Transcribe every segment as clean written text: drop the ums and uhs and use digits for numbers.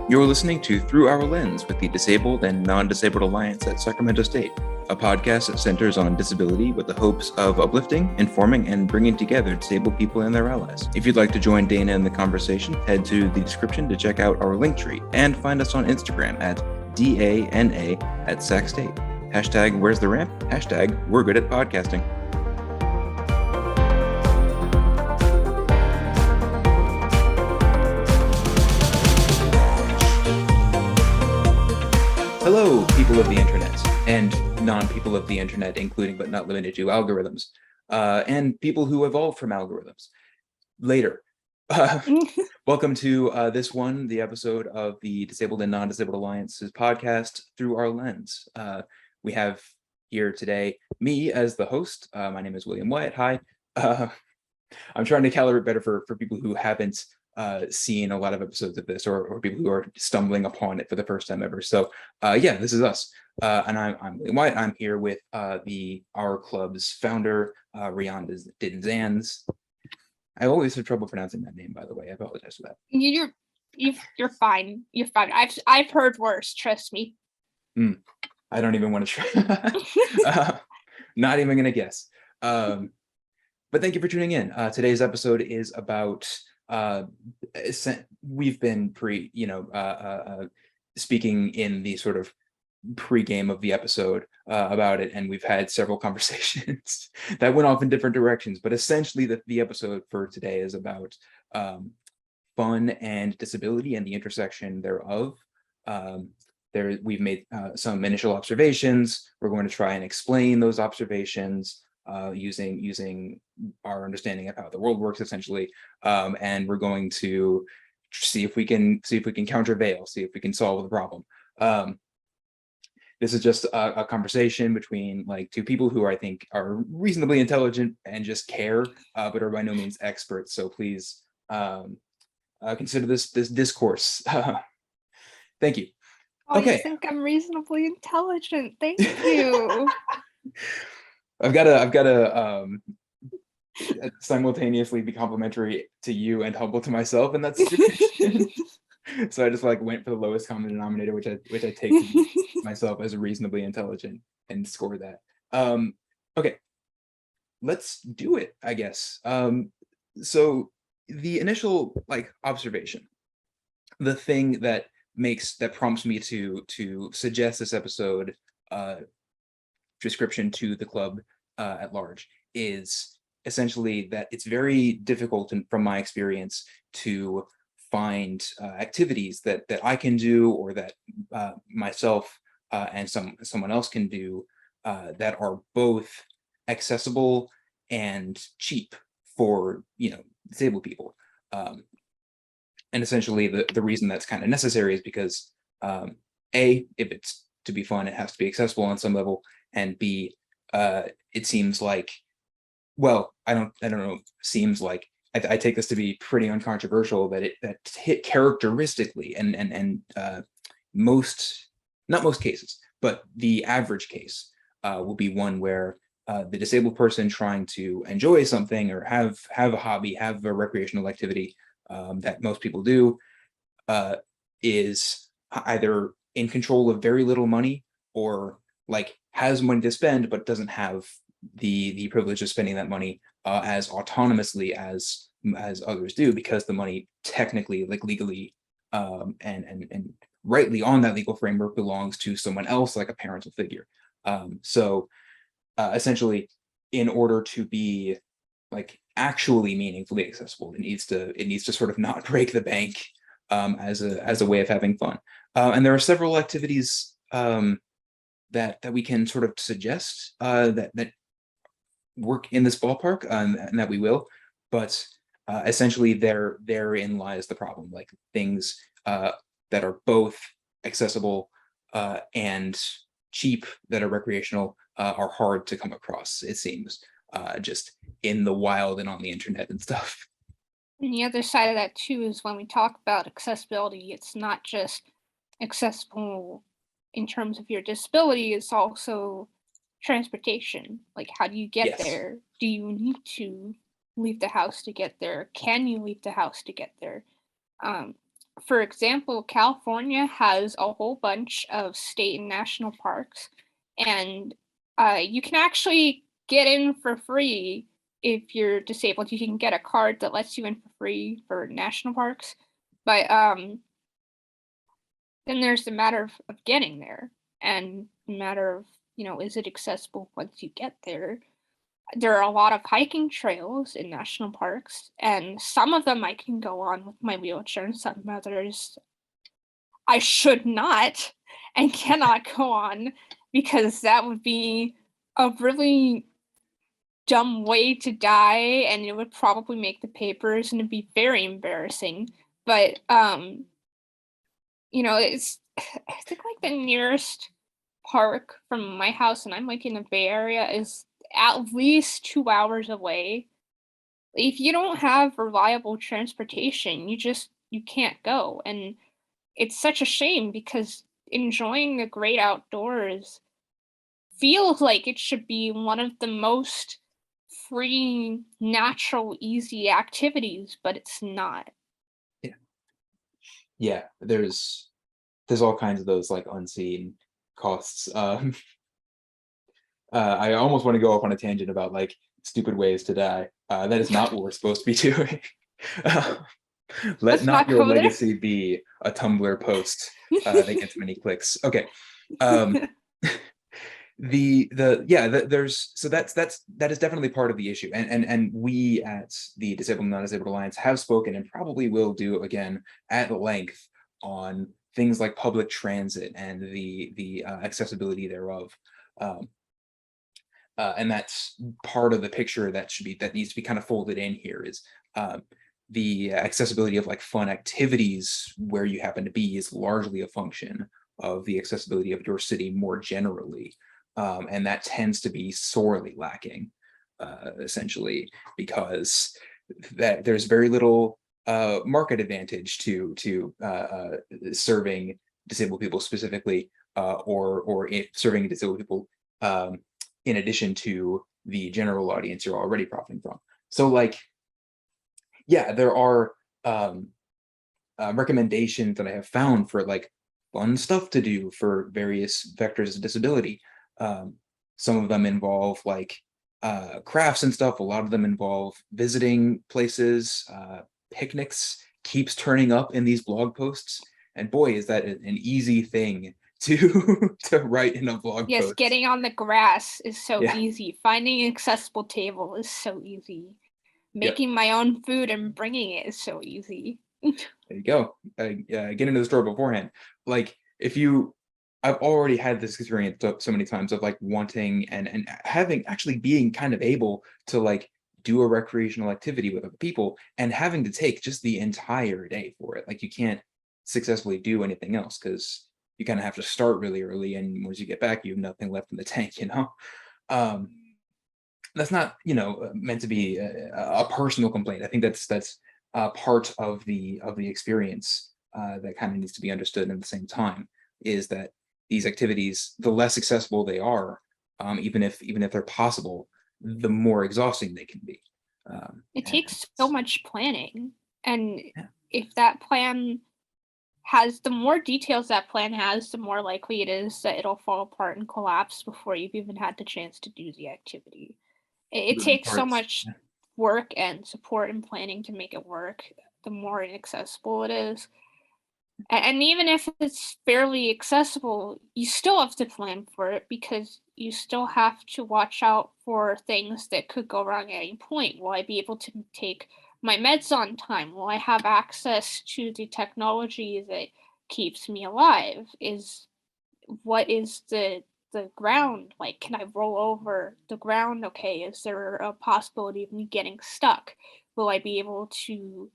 You're listening to Through Our Lens with the Disabled and Non-Disabled Alliance at Sacramento State, a podcast that centers on disability with the hopes of uplifting, informing, and bringing together disabled people and their allies. If you'd like to join Dana in the conversation, head to the description to check out our link tree and find us on Instagram at DANA at Sac State. Hashtag Where's the Ramp? Hashtag We're Good at Podcasting. Hello, people of the internet and non-people of the internet, including but not limited to algorithms, and people who evolved from algorithms later. Welcome to the episode of the Disabled and Non-Disabled Alliance's podcast, Through Our Lens. We have here today me as the host. My name is William Wyatt. Hi. I'm trying to calibrate better for people who haven't seen a lot of episodes of this or people who are stumbling upon it for the first time ever. So this is us. And I'm William Wyatt. I'm here with our club's founder, Rian Dindzans. I always have trouble pronouncing that name, by the way. I apologize for that. You're fine. You're fine. I've heard worse, trust me. I don't even want to try. Not even gonna guess. But thank you for tuning in. Today's episode is about we've been speaking in the sort of pre-game of the episode about it, and we've had several conversations that went off in different directions, but essentially the episode for today is about fun and disability and the intersection thereof. We've made some initial observations. We're going to try and explain those observations using our understanding of how the world works, essentially, and we're going to see if we can countervail, see if we can solve the problem. This is just a conversation between like two people who I think are reasonably intelligent and just care, but are by no means experts. So please consider this discourse. Thank you. Oh, okay. You think I'm reasonably intelligent? Thank you. I've got to simultaneously be complimentary to you and humble to myself in that situation. So I just went for the lowest common denominator, which I take to myself as reasonably intelligent, and score that. Okay, let's do it, I guess. So the initial observation, the thing that prompts me to suggest this episode description to the club at large is essentially that it's very difficult, from my experience, to find activities that I can do or that myself and someone else can do that are both accessible and cheap for disabled people. And essentially the reason that's kind of necessary is because A, if it's to be fun, it has to be accessible on some level, and B, it seems like, well, I don't know, seems like, I take this to be pretty uncontroversial that hit characteristically and not most cases, but the average case will be one where the disabled person trying to enjoy something or have a hobby, have a recreational activity that most people do, is either in control of very little money or has money to spend but doesn't have the privilege of spending that money as autonomously as others do, because the money technically, legally, and rightly on that legal framework, belongs to someone else, like a parental figure. So essentially, in order to be actually meaningfully accessible, it needs to sort of not break the bank as a way of having fun. And there are several activities that we can sort of suggest that work in this ballpark, and that we will, but essentially therein lies the problem. Things that are both accessible and cheap, that are recreational, are hard to come across, it seems, just in the wild and on the internet and stuff. And the other side of that too is when we talk about accessibility, it's not just accessible in terms of your disability, it's also transportation. How do you get there? Do you need to leave the house to get there? Can you leave the house to get there? for example, California has a whole bunch of state and national parks, and you can actually get in for free if you're disabled. You can get a card that lets you in for free for national parks, but then there's the matter of getting there, and the matter of, is it accessible once you get there? There are a lot of hiking trails in national parks, and some of them I can go on with my wheelchair, and some others I should not and cannot go on, because that would be a really dumb way to die, and it would probably make the papers, and it'd be very embarrassing. But it's I think like the nearest park from my house, and I'm like in the Bay Area, is at least 2 hours away. If you don't have reliable transportation, you can't go. And it's such a shame, because enjoying the great outdoors feels like it should be one of the most free, natural, easy activities, but it's not. Yeah. Yeah, there's all kinds of those like unseen costs. I almost want to go off on a tangent about like stupid ways to die. That is not what we're supposed to be doing. Uh, Let Let's not not your go there. legacy be a Tumblr post that gets many clicks. Okay. Um, there's so that is definitely part of the issue, and we at the Disabled and Non-Disabled Alliance have spoken and probably will do again at length on things like public transit and the accessibility thereof. Um, and that's part of the picture that needs to be kind of folded in here is the accessibility of like fun activities where you happen to be is largely a function of the accessibility of your city more generally. And that tends to be sorely lacking, essentially, because that there's very little market advantage to serving disabled people specifically, or serving disabled people in addition to the general audience you're already profiting from. So like, yeah, there are recommendations that I have found for like fun stuff to do for various vectors of disability. Some of them involve like crafts and stuff. A lot of them involve visiting places, picnics keeps turning up in these blog posts. And boy, is that an easy thing to to write in a blog Yes, post. getting on the grass is so Yeah. easy. Finding an accessible table is so easy. Yep. Making my own food and bringing it is so easy. There you go. Get into the store beforehand. Like if you, I've already had this experience so many times of like wanting and having actually being kind of able to like do a recreational activity with other people and having to take just the entire day for it. Like you can't successfully do anything else because you kind of have to start really early, and once you get back, you have nothing left in the tank, you know? Um, that's not meant to be a personal complaint. I think that's part of the experience that kind of needs to be understood at the same time, is that these activities, the less accessible they are, even if they're possible, the more exhausting they can be. It And takes so much planning. And yeah, if that plan has the more details that plan has, the more likely it is that it'll fall apart and collapse before you've even had the chance to do the activity. It moving takes so parts. much work and support and planning to make it work, the more inaccessible it is. And even if it's fairly accessible, you still have to plan for it, because you still have to watch out for things that could go wrong at any point. Will I be able to take my meds on time? Will I have access to the technology that keeps me alive? What is the ground like? Can I roll over the ground okay? Is there a possibility of me getting stuck? Will I be able to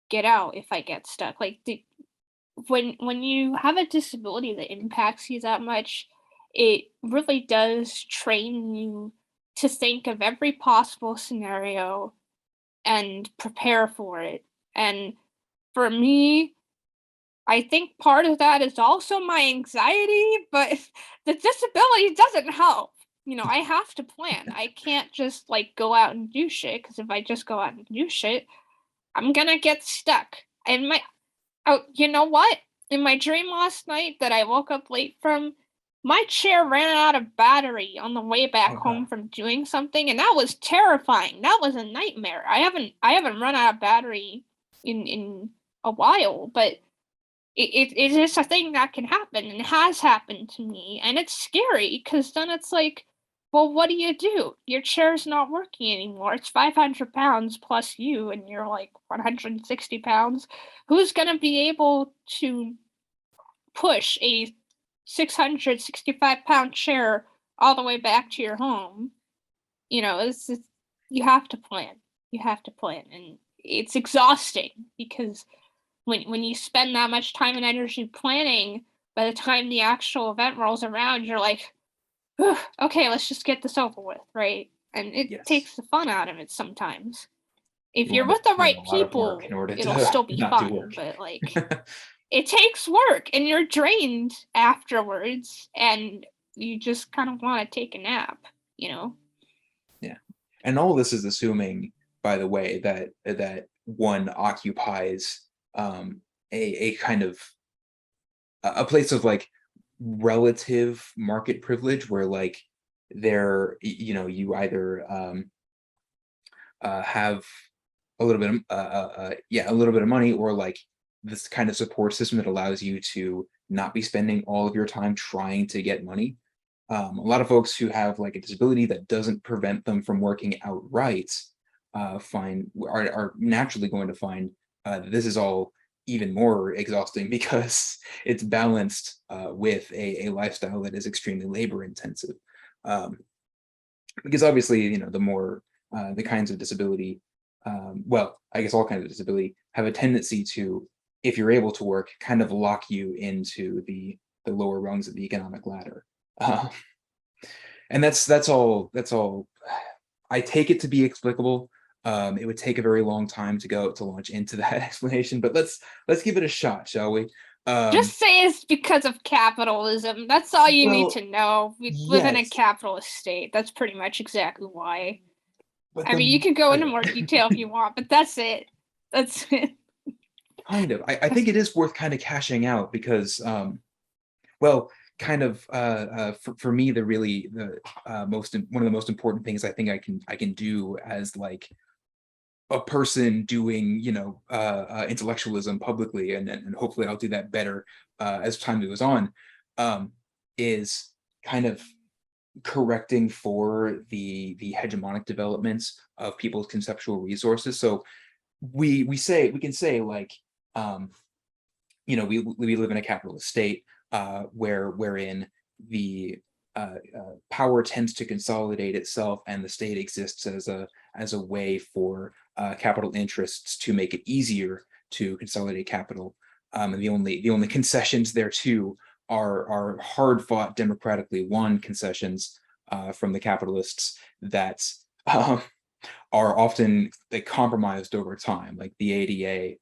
get out if I get stuck? Like, when you have a disability that impacts you that much, it really does train you to think of every possible scenario and prepare for it. And for me, I think part of that is also my anxiety, but the disability doesn't help. I have to plan. I can't just like go out and do shit, because if I just go out and do shit, I'm gonna get stuck. And Oh, you know what? In my dream last night that I woke up late from, my chair ran out of battery on the way back Oh God. home from doing something, and that was terrifying. That was a nightmare. I haven't run out of battery in a while, but it is a thing that can happen and has happened to me, and it's scary because then it's like, well, what do? Your chair's not working anymore. It's 500 pounds plus you, and you're like 160 pounds. Who's gonna be able to push a 665-pound chair all the way back to your home? You have to plan. You have to plan, and it's exhausting because when you spend that much time and energy planning, by the time the actual event rolls around, you're like, okay, let's just get this over with, right? And it Yes. takes the fun out of it sometimes. If You you're wind up with the doing right a lot of work in people, order it'll to still be not do fun, work. but like it takes work and you're drained afterwards and you just kind of want to take a nap, you know? Yeah. And all this is assuming, by the way, that one occupies a kind of a place of like relative market privilege where like you either have a little bit of a little bit of money, or like this kind of support system that allows you to not be spending all of your time trying to get money. A lot of folks who have like a disability that doesn't prevent them from working outright are naturally going to find that this is all even more exhausting because it's balanced with a lifestyle that is extremely labor intensive. Um, because obviously, the more the kinds of disability, well, I guess all kinds of disability have a tendency to, if you're able to work, kind of lock you into the lower rungs of the economic ladder. Uh, and that's all I take it to be explicable. It would take a very long time to launch into that explanation, but let's give it a shot, shall we? Um, Just say it's because of capitalism. That's all you need well, to know. We live in a yes, capitalist state. That's pretty much exactly why. but I mean, you can go into okay, more detail if you want, but that's it. That's it. kind of. I think it is worth kind of cashing out because well, kind of for me, the one of the most important things I think I can do as like a person doing intellectualism publicly, and hopefully I'll do that better as time goes on, um, is kind of correcting for the hegemonic developments of people's conceptual resources. So we can say like, um, we live in a capitalist state wherein the power tends to consolidate itself, and the state exists as a way for capital interests to make it easier to consolidate capital. And the only concessions there too are hard fought democratically won concessions from the capitalists that um, are often like compromised over time, like the ADA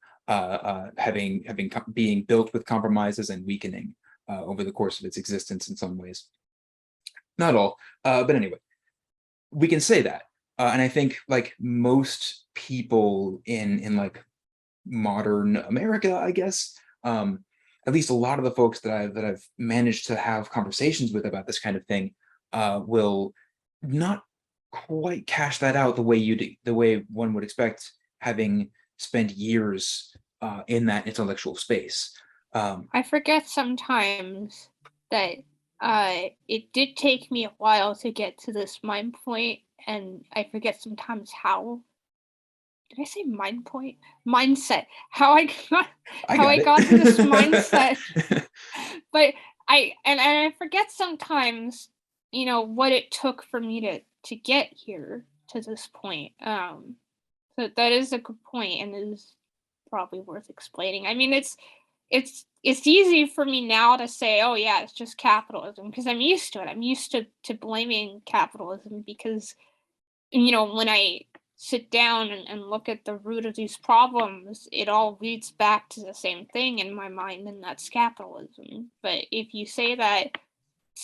being built with compromises and weakening over the course of its existence in some ways. Not all, but anyway, we can say that, and I think like most people in like modern America, I guess, at least a lot of the folks that I've managed to have conversations with about this kind of thing will not quite cash that out the way one would expect, having spent years in that intellectual space. Um, I forget sometimes that it did take me a while to get to this mind point, and I forget sometimes how. Did I say mind point? Mindset. I How got I got to this it. mindset. But I forget sometimes, what it took for me to get here to this point. So that is a good point and is probably worth explaining. I mean, it's easy for me now to say, oh yeah, it's just capitalism because I'm used to it. I'm used to blaming capitalism because when I sit down and look at the root of these problems, it all leads back to the same thing in my mind, and that's capitalism. But if you say that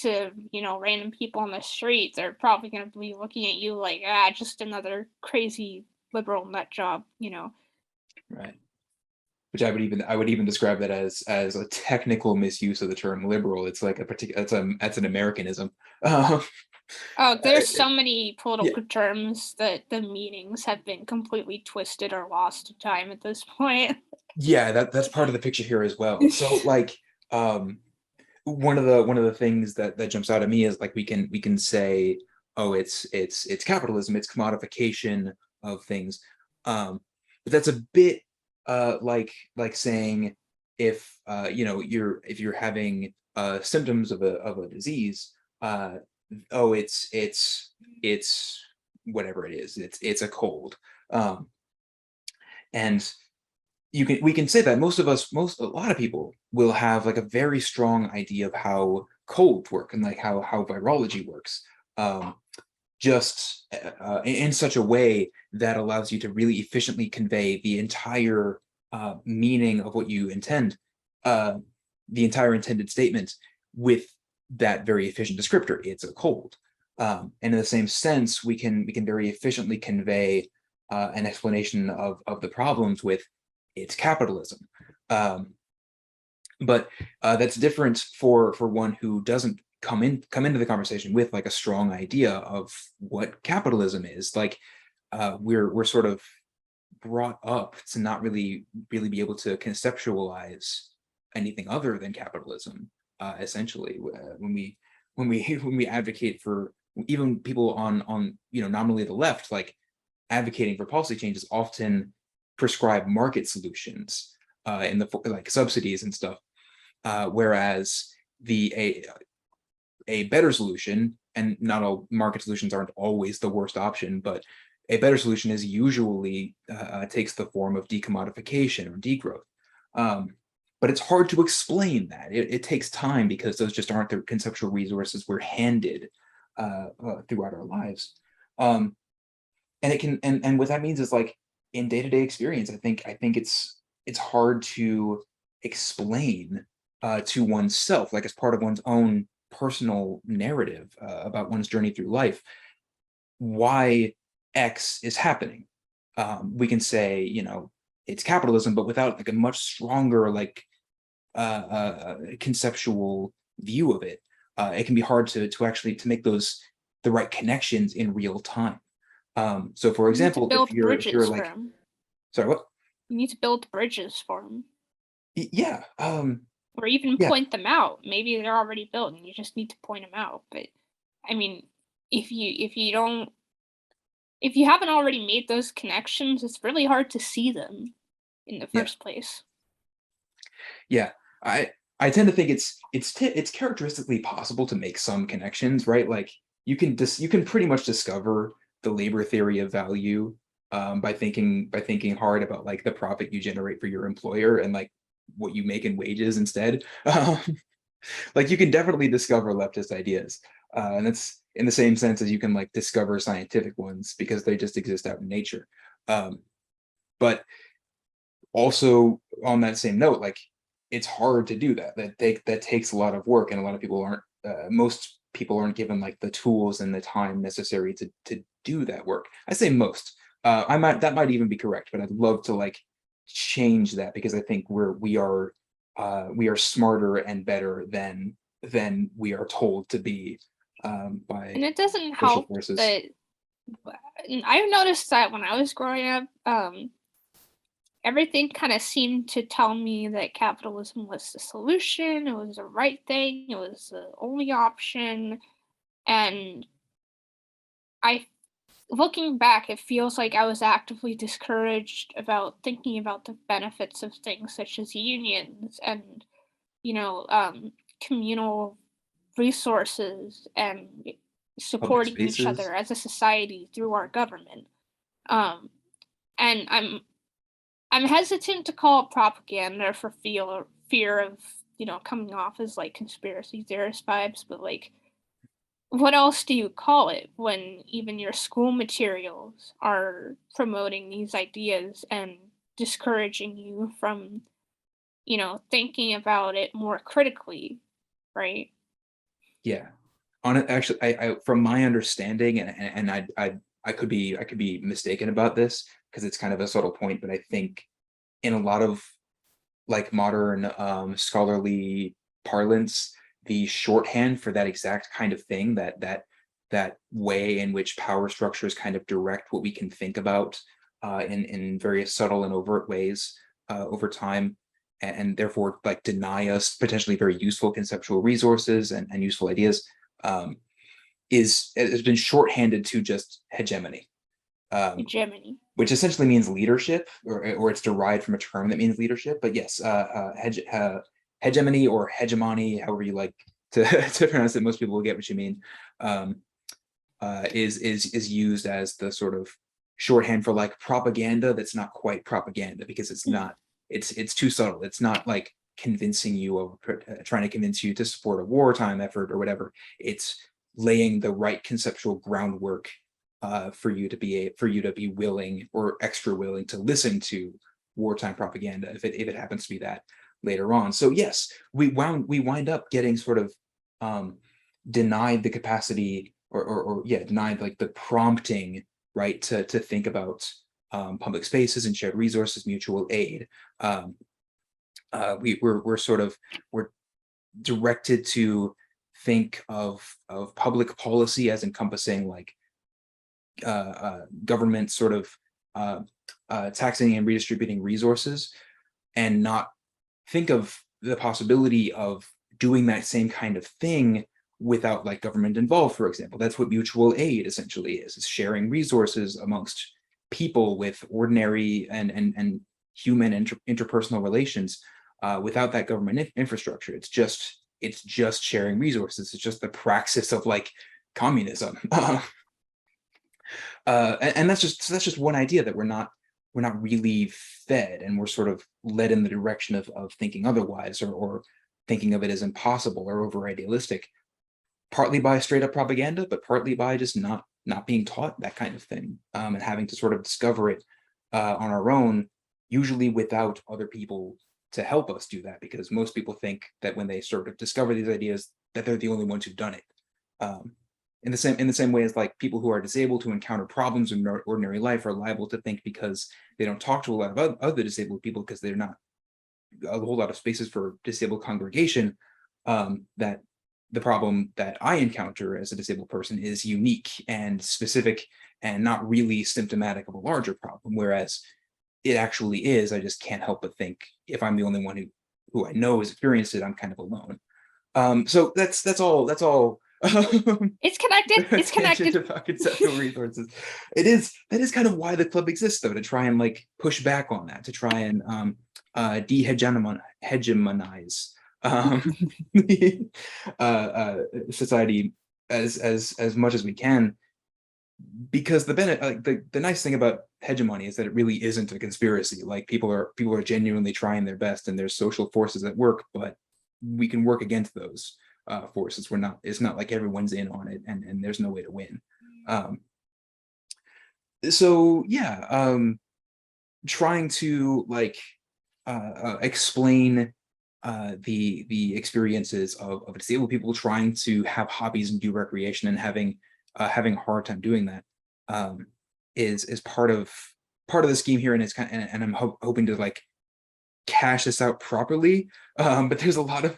to, random people on the street, they're probably going to be looking at you like, just another crazy liberal nut job. Right. which I would even describe that as a technical misuse of the term liberal. It's like a particular that's an Americanism. Um, Oh, uh, there's so many yeah, political terms that the meanings have been completely twisted or lost to time at this point. yeah, that's part of the picture here as well. So like um one of the things that jumps out at me is like we can say, oh, it's capitalism, it's commodification of things. But that's a bit like saying if if you're having symptoms of a disease, oh, it's whatever it is, it's a cold. Um, and we can say that most a lot of people will have like a very strong idea of how colds work and like how virology works, um, just in such a way that allows you to really efficiently convey the entire meaning of what you intend, uh, the entire intended statement with that very efficient descriptor. It's a cold, and in the same sense, we can very efficiently convey an explanation of the problems with it's capitalism. Um, but that's different for one who doesn't come into the conversation with like a strong idea of what capitalism is. Like we're sort of brought up to not really be able to conceptualize anything other than capitalism. Essentially, when we advocate for even people on nominally the left, like advocating for policy changes often prescribe market solutions in the like subsidies and stuff, whereas the a better solution, and not all market solutions aren't always the worst option, but a better solution is usually takes the form of decommodification or degrowth. But it's hard to explain that. It takes time because those just aren't the conceptual resources we're handed throughout our lives. Um, and it can and what that means is like in day-to-day experience, I think it's hard to explain to oneself, like as part of one's own personal narrative about one's journey through life, why X is happening. We can say, it's capitalism, but without like a much stronger like conceptual view of it, it can be hard to actually to make those the right connections in real time. So for You need to example, build if you're bridges for like, them. sorry, what? You need to build bridges for them, Yeah, or even yeah, point them out. Maybe they're already built, and you just need to point them out. But I mean, if you don't if you haven't already made those connections, it's really hard to see them in the yeah, first place. yeah. I tend to think it's characteristically possible to make some connections, right? Like you can pretty much discover the labor theory of value by thinking hard about like the profit you generate for your employer and like what you make in wages instead. Like you can definitely discover leftist ideas, and that's in the same sense as you can like discover scientific ones because they just exist out in nature. Um, but also on that same note, like it's hard to do that. That takes a lot of work, and a lot of people aren't. Most people aren't given like the tools and the time necessary to do that work. I say most. I might that might even be correct, but I'd love to like change that because I think we are smarter and better than we are told to be And by it doesn't social help forces. that I've noticed that when I was growing up, everything kind of seemed to tell me that capitalism was the solution, it was the right thing, it was the only option. And I, looking back, it feels like I was actively discouraged about thinking about the benefits of things such as unions and, you know, communal resources and Public supporting each spaces. other as a society through our government. Um, and I'm hesitant to call it propaganda for fear of coming off as like conspiracy theorist vibes, but like what else do you call it when even your school materials are promoting these ideas and discouraging you from thinking about it more critically, right? Yeah. On it, actually, from my understanding, and I could be mistaken about this because it's kind of a subtle point, but I think in a lot of like modern scholarly parlance, the shorthand for that exact kind of thing, that way in which power structures kind of direct what we can think about in various subtle and overt ways over time, and therefore like deny us potentially very useful conceptual resources and useful ideas, is has been shorthanded to just hegemony. Hegemony. Which essentially means leadership, or it's derived from a term that means leadership. But yes, hegemony or hegemony, however you like to, to pronounce it, most people will get what you mean. Is used as the sort of shorthand for like propaganda that's not quite propaganda, because it's not, it's too subtle. It's not like convincing you of trying to convince you to support a wartime effort or whatever. It's laying the right conceptual groundwork for you to be willing or extra willing to listen to wartime propaganda if it happens to be that later on. So yes, we wind up getting sort of denied the capacity, or yeah, denied like the prompting, right, to think about public spaces and shared resources, mutual aid. We're directed to think of public policy as encompassing like government sort of taxing and redistributing resources, and not think of the possibility of doing that same kind of thing without like government involved, for example. That's what mutual aid essentially is. It's sharing resources amongst people with ordinary and human interpersonal relations without that government infrastructure. It's just sharing resources. It's just the praxis of like communism. And that's just one idea that we're not really fed, and we're sort of led in the direction of thinking otherwise, or thinking of it as impossible or over idealistic, partly by straight up propaganda, but partly by just not being taught that kind of thing, and having to sort of discover it on our own, usually without other people to help us do that, because most people think that when they sort of discover these ideas that they're the only ones who've done it. In the same way as like people who are disabled who encounter problems in ordinary life are liable to think, because they don't talk to a lot of other disabled people, because they're not a whole lot of spaces for disabled congregation, that the problem that I encounter as a disabled person is unique and specific and not really symptomatic of a larger problem, whereas it actually is. I just can't help but think, if I'm the only one who I know has experienced it, I'm kind of alone. So that's all. It's connected. It's Tangent connected. about conceptual resources. That is kind of why the club exists, though, to try and like push back on that, to try and hegemonize the society as much as we can, because the nice thing about hegemony is that it really isn't a conspiracy. Like people are genuinely trying their best, and there's social forces at work, but we can work against those forces. It's not like everyone's in on it, and there's no way to win. So yeah, trying to like explain the experiences of disabled people trying to have hobbies and do recreation, and having a hard time doing that, is part of the scheme here, and it's kind of, and I'm hoping to like cash this out properly. But there's a lot of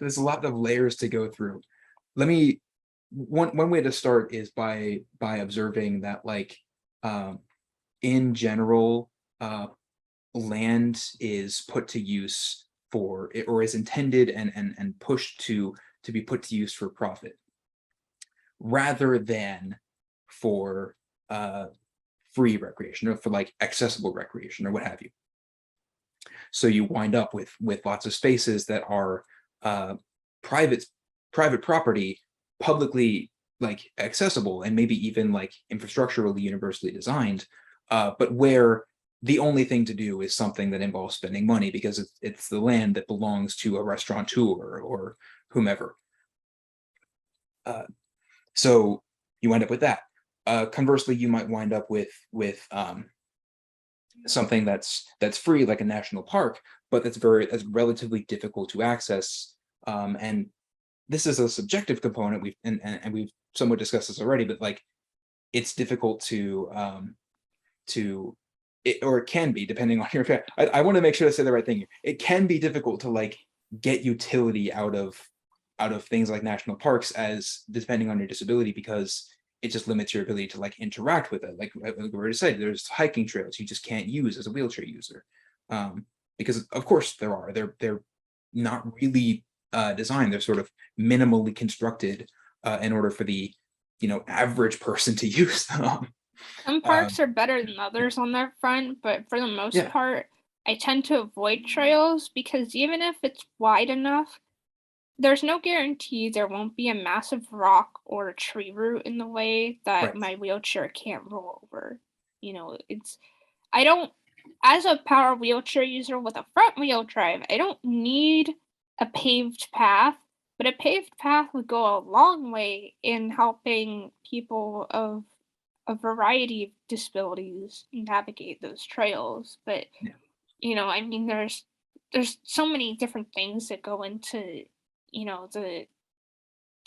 layers to go through. Let me one way to start is by observing that like in general, land is put to use for, or is intended and pushed to be put to use for profit, rather than for free recreation, or for like accessible recreation, or what have you. So you wind up with lots of spaces that are private property, publicly like accessible, and maybe even like infrastructurally universally designed, but where the only thing to do is something that involves spending money, because it's the land that belongs to a restaurateur or whomever. So you wind up with that. Conversely, you might wind up with something that's free, like a national park, but that's relatively difficult to access. And this is a subjective component. We've somewhat discussed this already, but like it's difficult to or it can be, depending on your, I want to make sure to say the right thing here. It can be difficult to like get utility out of things like national parks, as depending on your disability, because it just limits your ability to like interact with it. Like we already said, there's hiking trails you just can't use as a wheelchair user, because of course they're not really designed. They're sort of minimally constructed in order for the average person to use them. Some parks are better than others on that front, but for the most Yeah, part, I tend to avoid trails because even if it's wide enough, there's no guarantee there won't be a massive rock or a tree root in the way that right. my wheelchair can't roll over. It's I don't as a power wheelchair user with a front wheel drive, I don't need a paved path, but a paved path would go a long way in helping people of a variety of disabilities navigate those trails. But Yeah. I mean, there's so many different things that go into the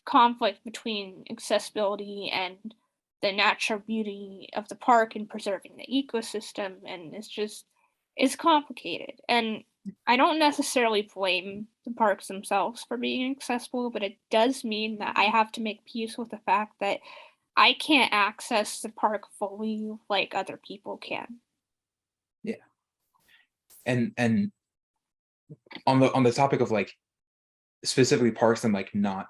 conflict between accessibility and the natural beauty of the park and preserving the ecosystem, and it's complicated. And I don't necessarily blame the parks themselves for being accessible, but it does mean that I have to make peace with the fact that I can't access the park fully like other people can. Yeah. And on the topic of like specifically parks, and like not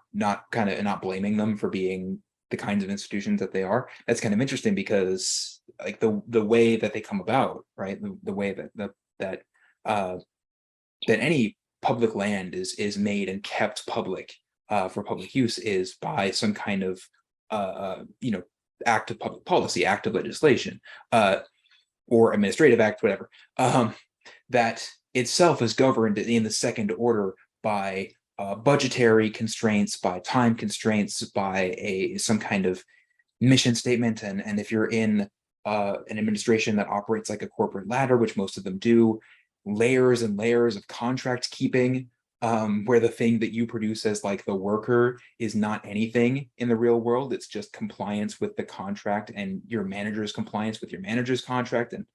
kind of not blaming them for being the kinds of institutions that they are, that's kind of interesting, because like the way that they come about, right, the way that uh that any public land is made and kept public for public use is by some kind of act of public policy, act of legislation, or administrative act, whatever, that itself is governed in the second order by budgetary constraints, by time constraints, by some kind of mission statement. And if you're in an administration that operates like a corporate ladder, which most of them do, layers and layers of contract keeping, where the thing that you produce as like the worker is not anything in the real world. It's just compliance with the contract, and your manager's compliance with your manager's contract, and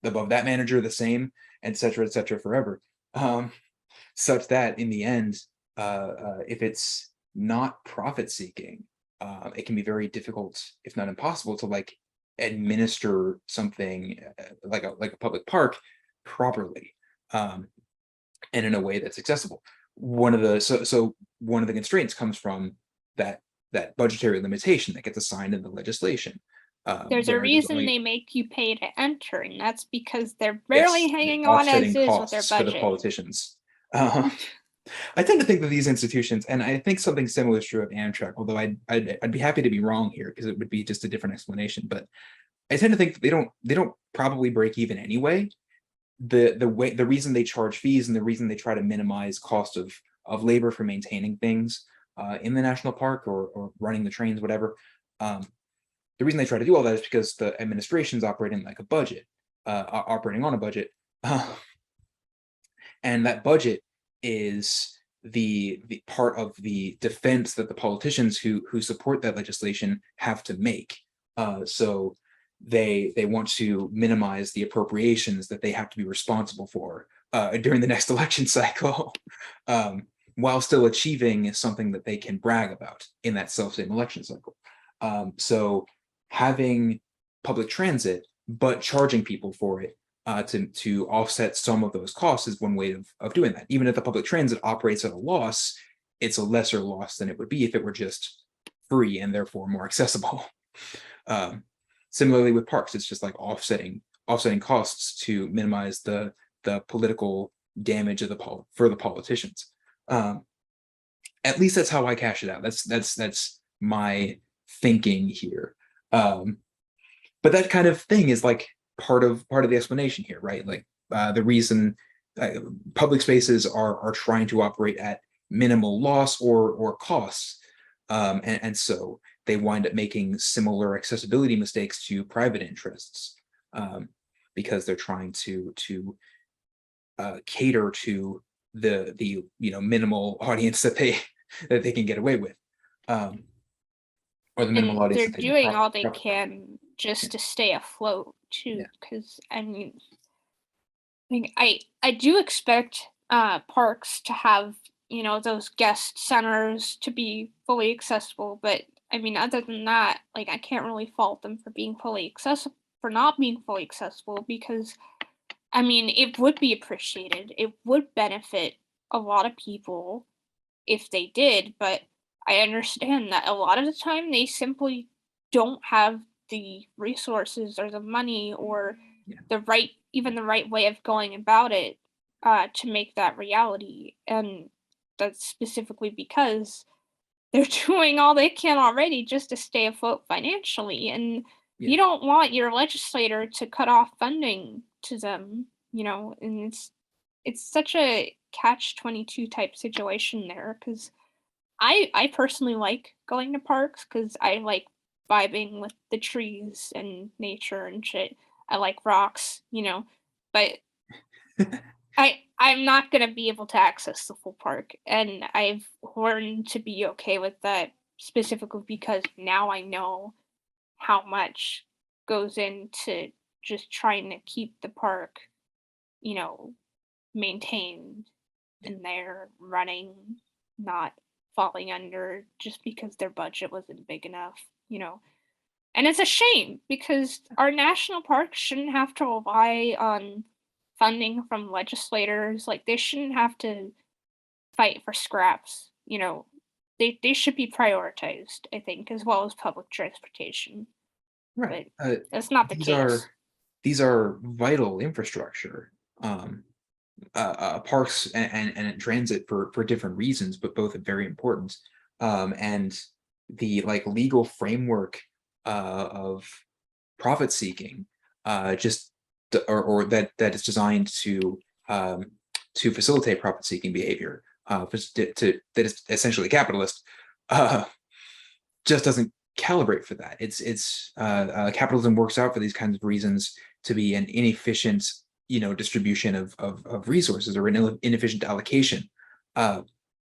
above that manager the same, et cetera, forever. Such that in the end, if it's not profit seeking, it can be very difficult, if not impossible, to like administer something like a public park properly, and in a way that's accessible. One of the constraints comes from that budgetary limitation that gets assigned in the legislation. There's a Where there's reason only, they make you pay to enter, and that's because they're barely yes, hanging on as offsetting is with their costs for the budget. politicians. Uh, I tend to think that these institutions, and I think something similar is true of Amtrak, although I'd be happy to be wrong here because it would be just a different explanation. But I tend to think that they don't probably break even anyway. The reason they charge fees and the reason they try to minimize cost of labor for maintaining things in the national park, or running the trains, whatever. The reason they try to do all that is because the administration's operating like a budget, operating on a budget, and that budget is the part of the defense that the politicians who support that legislation have to make. So they want to minimize the appropriations that they have to be responsible for during the next election cycle, while still achieving something that they can brag about in that self-same election cycle. So having public transit, but charging people for it to offset some of those costs is one way of doing that. Even if the public transit operates at a loss, it's a lesser loss than it would be if it were just free and therefore more accessible. Similarly with parks, it's just like offsetting costs to minimize the political damage of for the politicians. At least that's how I cash it out. That's my thinking here. But that kind of thing is like part of the explanation here, right? Like the reason public spaces are trying to operate at minimal loss or costs, and so they wind up making similar accessibility mistakes to private interests, because they're trying to cater to the minimal audience that they can get away with, or the minimal And audience they're that they can doing all they profit from. can just to stay afloat too, Yeah. because I do expect parks to have, those guest centers to be fully accessible, but I mean, other than that, like, I can't really fault them for being fully accessible, for not being fully accessible, because I mean, it would be appreciated. It would benefit a lot of people if they did, but I understand that a lot of the time they simply don't have the resources or the money or Yeah. the right way of going about it to make that reality. And that's specifically because they're doing all they can already just to stay afloat financially. And Yeah. you don't want your legislator to cut off funding to them, and it's such a catch 22 type situation there, because I personally like going to parks because I like vibing with the trees and nature and shit. I like rocks, but I'm not gonna be able to access the full park, and I've learned to be okay with that, specifically because now I know how much goes into just trying to keep the park, you know, maintained and they're running, not falling under just because their budget wasn't big enough, you know. And it's a shame because our national parks shouldn't have to rely on funding from legislators. Like they shouldn't have to fight for scraps, you know. They should be prioritized, I think, as well as public transportation. Right. But that's not the These are case. these are vital infrastructure. Parks and transit for different reasons, but both are very important. And the like legal framework of profit seeking, just or that is designed to facilitate profit seeking behavior, that is essentially capitalist, uh, just doesn't calibrate for that. Capitalism works out for these kinds of reasons to be an inefficient, distribution of resources, or an inefficient allocation, uh,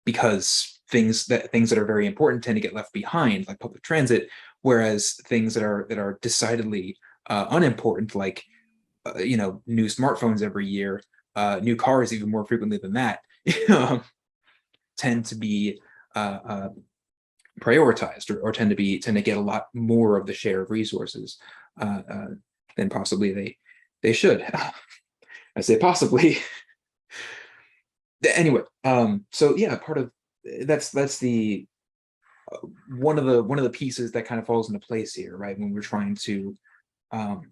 because things that are very important tend to get left behind, like public transit, whereas things that are decidedly unimportant, like new smartphones every year, new cars even more frequently than that, tend to be uh, prioritized, or tend to get a lot more of the share of resources than possibly they should. I say possibly. Anyway, so yeah, part of that's the one of the pieces that kind of falls into place here, right? When we're trying to um,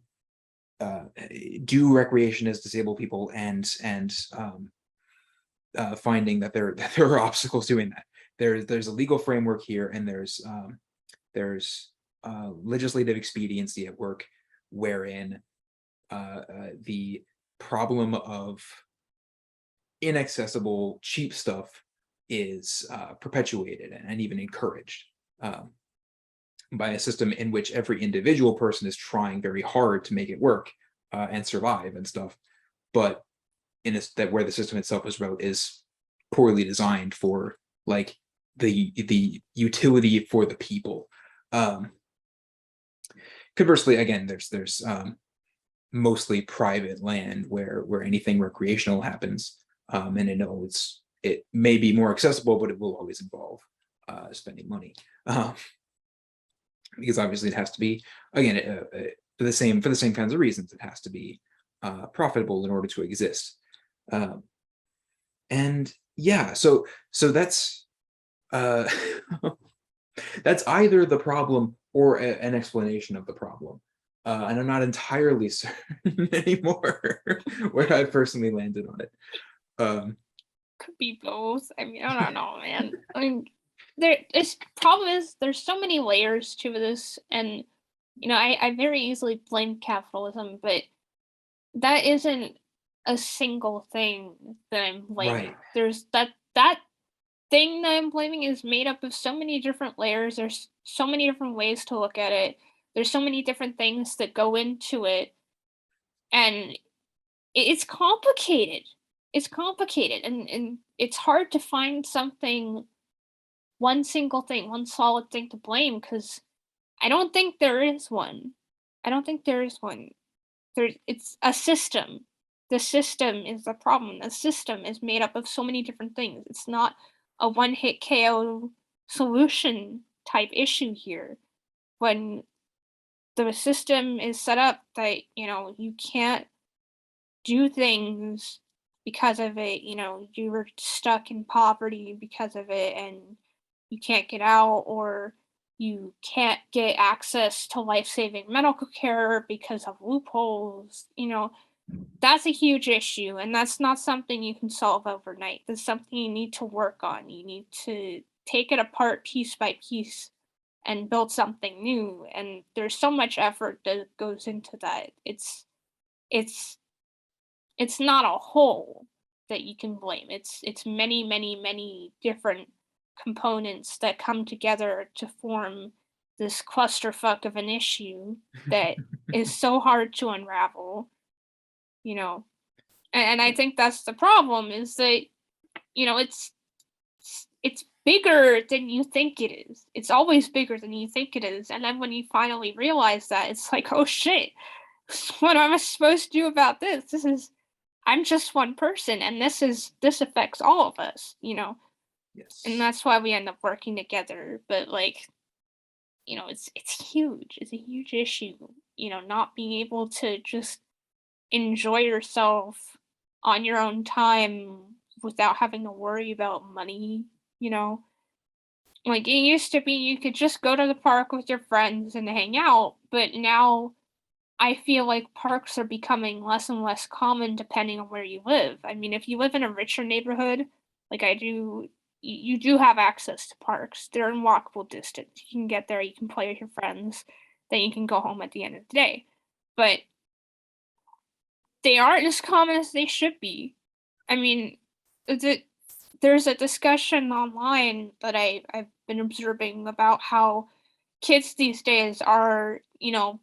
uh, do recreation as disabled people, and finding that there are obstacles doing that. There's a legal framework here, and there's legislative expediency at work, wherein the problem of inaccessible cheap stuff is perpetuated and even encouraged, um, by a system in which every individual person is trying very hard to make it work and survive and stuff, but that where the system itself is poorly designed for like the utility for the people. Um, Conversely, again, there's mostly private land where anything recreational happens, and I know it may be more accessible, but it will always involve spending money, because obviously it has to be, again, for the same kinds of reasons. It has to be profitable in order to exist. Um, and yeah, so that's uh, that's either the problem or an explanation of the problem. And I'm not entirely certain anymore where I personally landed on it. Um, Could be both. I mean, I don't know, man. I mean, it's problem is there's so many layers to this, and I very easily blame capitalism, but that isn't a single thing that I'm blaming. right. There's that thing that I'm blaming is made up of so many different layers. There's so many different ways to look at it. There's so many different things that go into it, and it's complicated. It's complicated, and it's hard to find something, one single thing, one solid thing to blame, because I don't think there is one. I don't think there is one. it's a system. The system is the problem. The system is made up of so many different things. It's not a one-hit KO solution type issue here. When the system is set up that, you can't do things because of it, you were stuck in poverty because of it and you can't get out, or you can't get access to life-saving medical care because of loopholes, that's a huge issue, and that's not something you can solve overnight. That's something you need to work on. You need to take it apart piece by piece and build something new, and there's so much effort that goes into that. It's it's not a whole that you can blame. It's many, many, many different components that come together to form this clusterfuck of an issue that is so hard to unravel, you know. And I think that's the problem, is that, it's bigger than you think it is. It's always bigger than you think it is. And then when you finally realize that, it's like, oh shit, what am I supposed to do about this? I'm just one person, and this affects all of us, and Yes. that's why we end up working together. But like, it's huge. It's a huge issue, not being able to just enjoy yourself on your own time without having to worry about money, you know? Like, it used to be you could just go to the park with your friends and hang out, but now I feel like parks are becoming less and less common depending on where you live. I mean, if you live in a richer neighborhood, like I do, you do have access to parks. They're in walkable distance. You can get there, you can play with your friends, then you can go home at the end of the day. But they aren't as common as they should be. I mean, the, there's a discussion online that I've been observing about how kids these days are,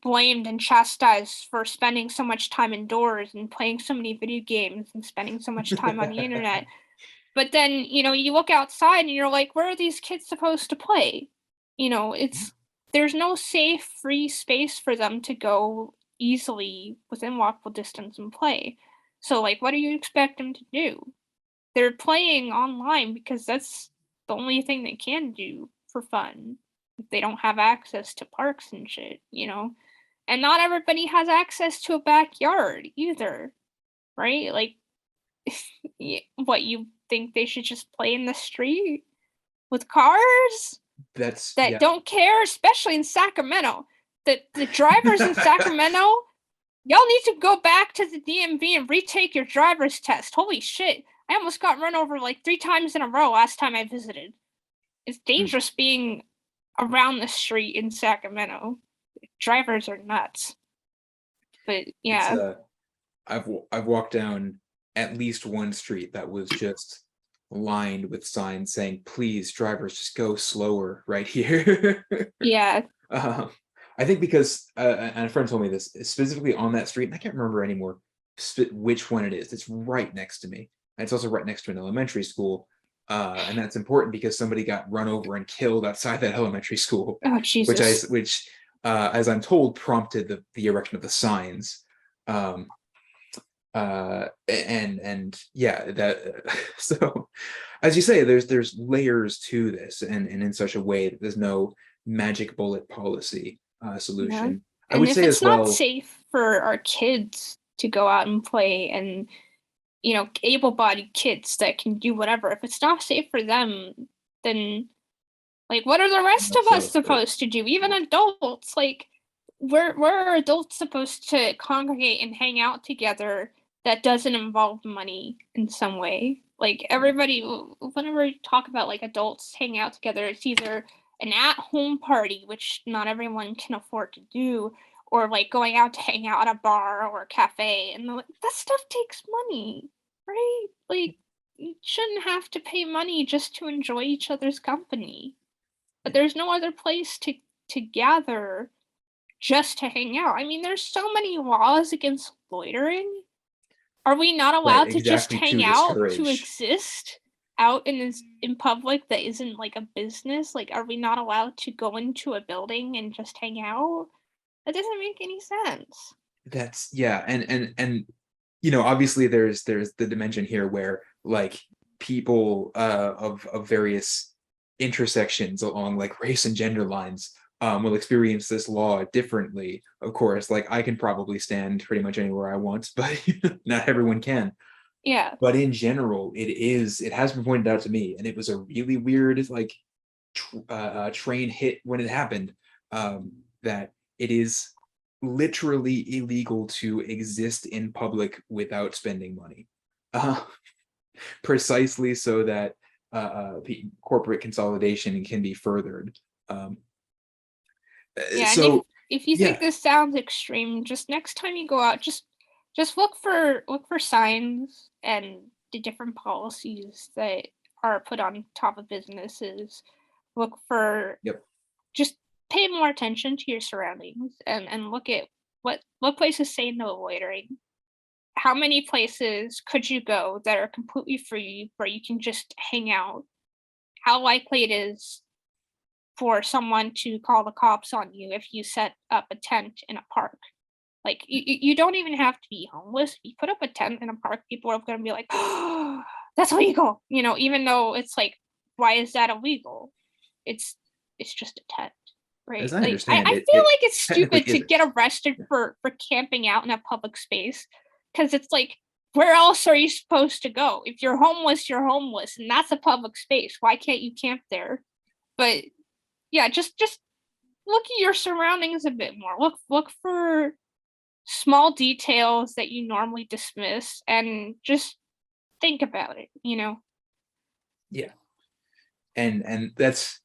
blamed and chastised for spending so much time indoors and playing so many video games and spending so much time on the internet. But then, you look outside and you're like, where are these kids supposed to play? Yeah. There's no safe, free space for them to go easily within walkable distance and play. So, like, what do you expect them to do? They're playing online because that's the only thing they can do for fun if they don't have access to parks and shit. And not everybody has access to a backyard either, right? Like, what, you think they should just play in the street with cars That's that yeah. don't care, especially in Sacramento? The drivers in Sacramento, y'all need to go back to the DMV and retake your driver's test. Holy shit. I almost got run over like 3 times in a row last time I visited. It's Hmm. dangerous being around the street in Sacramento. Drivers are nuts. But It's yeah. I've walked down at least one street that was just lined with signs saying, "Please, drivers, just go slower right here." Yeah. Um, I think because and a friend told me this specifically on that street, and I can't remember anymore which one it is. It's right next to me. And it's also right next to an elementary school, and that's important because somebody got run over and killed outside that elementary school, Oh Jesus. which as I'm told, prompted the erection of the signs. Um, and yeah, that so as you say, there's layers to this, and in such a way that there's no magic bullet policy Yeah. solution. I And would if say it's as not well, safe for our kids to go out and play, and able-bodied kids that can do whatever, if it's not safe for them, then like what are the rest of us so, but supposed to do? Even adults, like where are adults supposed to congregate and hang out together that doesn't involve money in some way? Like everybody, whenever we talk about like adults hanging out together, it's either an at-home party, which not everyone can afford to do, or like going out to hang out at a bar or a cafe, and like, that stuff takes money, right? Like you shouldn't have to pay money just to enjoy each other's company. But there's no other place to gather just to hang out. I mean, there's so many laws against loitering. Are we not right, allowed to just exactly, hang to out to discourage. exist out in public that isn't like a business? Like, are we not allowed to go into a building and just hang out? That doesn't make any sense. That's yeah, and obviously there's the dimension here where like people of various intersections along like race and gender lines will experience this law differently. Of course, like I can probably stand pretty much anywhere I want, but not everyone can. Yeah. But in general, it has been pointed out to me, and it was a really weird like train hit when it happened, that it is literally illegal to exist in public without spending money, uh, precisely so that corporate consolidation can be furthered. Um, Yeah, and so if you think yeah, this sounds extreme, just next time you go out, just look for signs and the different policies that are put on top of businesses. Look for yep, just pay more attention to your surroundings and look at what places say no loitering. How many places could you go that are completely free where you can just hang out? How likely it is for someone to call the cops on you if you set up a tent in a park. Like you don't even have to be homeless. If you put up a tent in a park, people are gonna be like, "Oh, that's illegal," even though it's like, why is that illegal? It's it's just a tent, as right? I Like I understand it, feel it like it's technically stupid to isn't. get arrested Yeah. for camping out in a public space because it's like, where else are you supposed to go? If you're homeless, and that's a public space. Why can't you camp there? But yeah, just look at your surroundings a bit more. Look for small details that you normally dismiss and just think about it. Yeah, and that's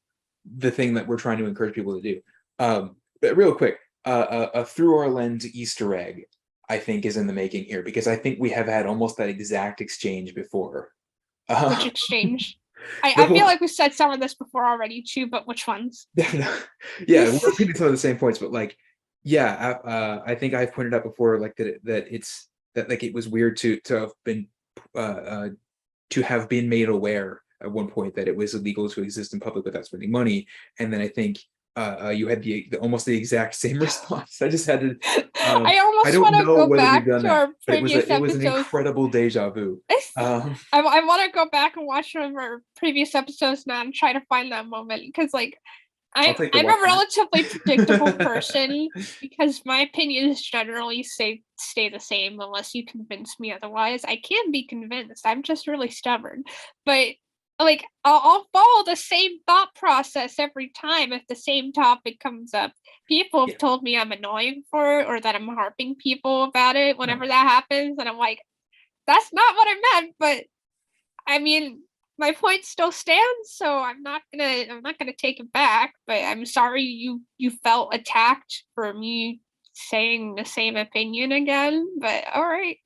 the thing that we're trying to encourage people to do. But real quick, a through our lens Easter egg, I think, is in the making here because I think we have had almost that exact exchange before. Which Uh, exchange? the I whole feel like we said some of this before already too, but which ones? yeah, we're repeating some of the same points, but like, yeah, I think I've pointed out before, like that like it was weird uh, uh, to have been made aware at one point that it was illegal to exist in public without spending money, and then I think you had almost the exact same response. I just had to. I I almost don't want to know go whether we've back done to that, our but previous it was an episodes. incredible deja vu. Um, I want to go back and watch some of our previous episodes now and try to find that moment because, like, I'll take the I'm watch a back. relatively predictable person because my opinions generally stay the same unless you convince me otherwise. I can be convinced. I'm just really stubborn. But like I'll follow the same thought process every time if the same topic comes up. People have Yeah, told me I'm annoying for it or that I'm harping people about it no, whenever that happens, and I'm like, that's not what I meant, but I mean, my point still stands, so I'm not gonna take it back, but I'm sorry you felt attacked for me saying the same opinion again, but all right.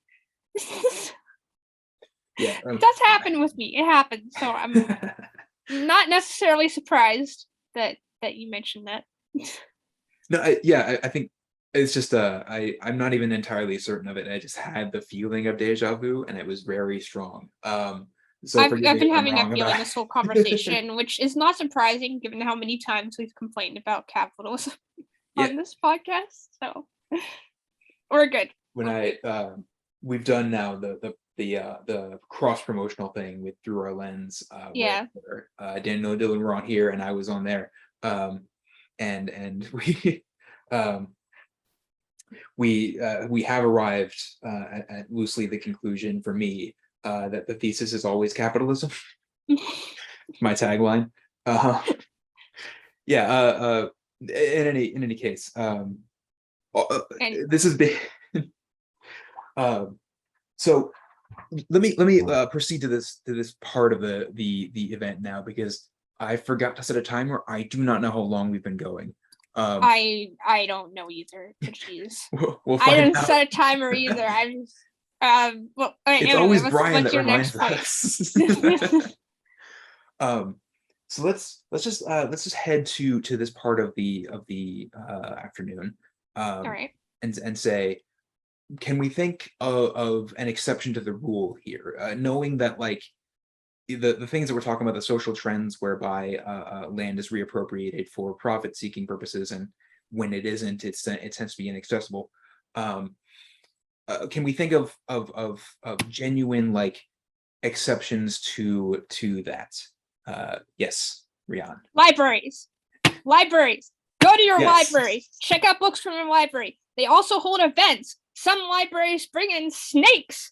yeah. It does happen with me. It happens, so I'm not necessarily surprised that you mentioned that. No, I think it's just I'm not even entirely certain of it. I just had the feeling of deja vu, and it was very strong. So forgive I've me if been I'm having that wrong feeling about this whole it. conversation, which is not surprising given how many times we've complained about capitalism Yeah, on this podcast. So we're good. when We're I good. we've done now the cross promotional thing with Through Our Lens, Yeah. where Daniel and Dylan were on here and I was on there, and um, we have arrived at loosely the conclusion for me that the thesis is always capitalism. My tagline. Uh, yeah. In any case, And this is big. Um, so let me proceed to this part of the event now because I forgot to set a timer. I do not know how long we've been going. Um, I don't know either. But jeez, we'll I find didn't out. set a timer either. I just well It's anyway, always Brian what's that your next reminds point? us. Um, so let's just head to this part of the afternoon, All um, right. and say, can we think of an exception to the rule here, knowing that like the things that we're talking about, the social trends whereby land is reappropriated for profit seeking purposes, and when it isn't, it tends to be inaccessible. Um, can we think of genuine like exceptions to that? Yes, Rian. Libraries. Go to your Yes. library. Check out books from your library. They also hold events. Some libraries bring in snakes.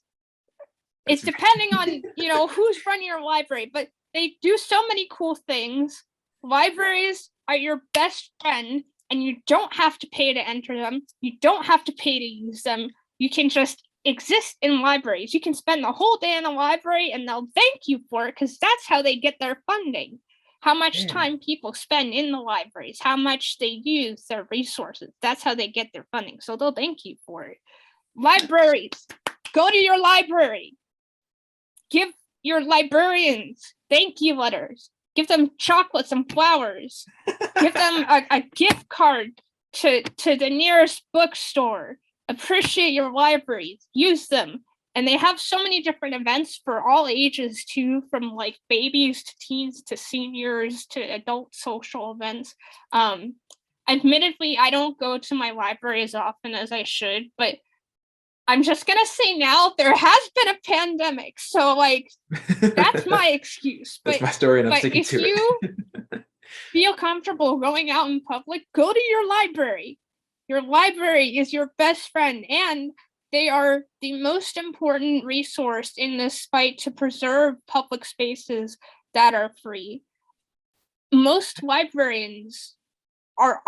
It's depending on, who's running your library, but they do so many cool things. Libraries are your best friend, and you don't have to pay to enter them. You don't have to pay to use them. You can just exist in libraries. You can spend the whole day in the library and they'll thank you for it because that's how they get their funding. How much time people spend in the libraries, how much they use their resources. That's how they get their funding. So they'll thank you for it. Libraries, go to your library. Give your librarians thank you letters. Give them chocolates and flowers. Give them a gift card to the nearest bookstore. Appreciate your libraries. Use them. And they have so many different events for all ages too, from like babies to teens to seniors to adult social events. Admittedly, I don't go to my library as often as I should, but I'm just gonna say now there has been a pandemic, so like that's my excuse. That's my story, and I'm but sticking if to you it. feel comfortable going out in public, go to your library. Your library is your best friend, and they are the most important resource in this fight to preserve public spaces that are free. Most librarians are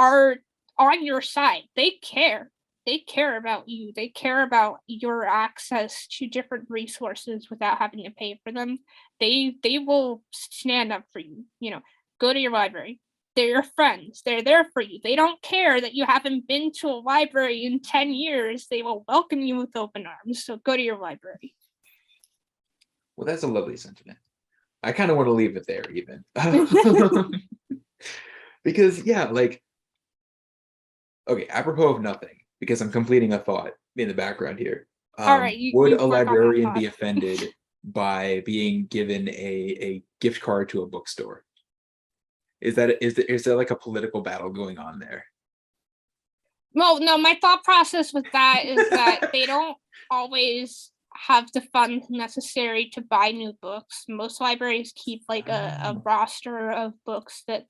on your side. They care. They care about you. They care about your access to different resources without having to pay for them. They will stand up for you. Go to your library. They're your friends. They're there for you. They don't care that you haven't been to a library in 10 years. They will welcome you with open arms. So go to your library. Well, that's a lovely sentiment. I kind of want to leave it there even. Because yeah, like, okay, apropos of nothing, because I'm completing a thought in the background here. All right, would you a work on that librarian be thought. offended by being given a gift card to a bookstore? Is there like a political battle going on there? Well, no, my thought process with that is that they don't always have the funds necessary to buy new books. Most libraries keep like a roster of books that